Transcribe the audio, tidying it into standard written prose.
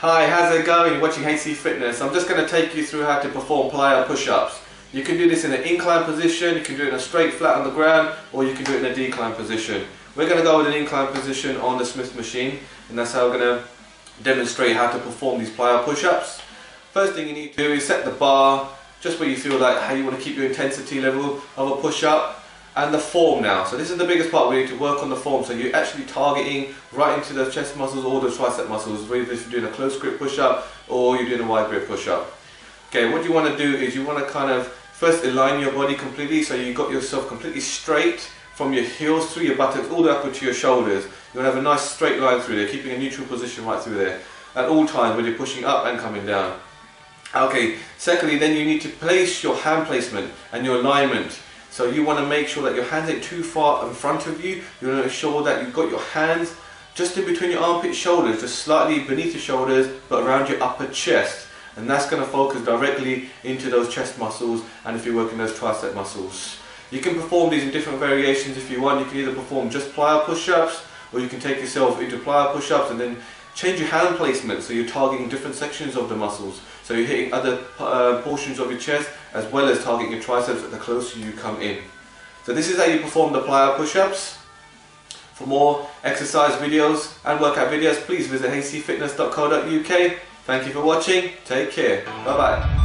Hi, how's it going? You're watching HC Fitness. I'm just going to take you through how to perform plyo push-ups. You can do this in an incline position, you can do it in a straight flat on the ground, or you can do it in a decline position. We're going to go with an incline position on the Smith machine, and that's how we're going to demonstrate how to perform these plyo push-ups. First thing you need to do is set the bar just where you feel like how you want to keep your intensity level of a push-up. And the form now. So this is the biggest part. We need to work on the form. So you're actually targeting right into the chest muscles or the tricep muscles, whether if you're doing a close grip push-up or you're doing a wide grip push-up. Okay, what you want to do is you want to kind of first align your body completely, so you got yourself completely straight from your heels through your buttocks all the way up to your shoulders. You want to have a nice straight line through there, keeping a neutral position right through there at all times when you're pushing up and coming down. Okay, secondly, then you need to place your hand placement and your alignment. So you want to make sure that your hands ain't too far in front of you. You want to make sure that you've got your hands just in between your armpit shoulders, just slightly beneath your shoulders, but around your upper chest. And that's going to focus directly into those chest muscles, and if you're working those tricep muscles. You can perform these in different variations if you want. You can either perform just plyo push-ups, or you can take yourself into plyo push-ups and then change your hand placement, so you're targeting different sections of the muscles. So you're hitting other portions of your chest as well as targeting your triceps the closer you come in. So this is how you perform the plyo push-ups. For more exercise videos and workout videos, please visit hcfitness.co.uk. Thank you for watching. Take care. Bye bye.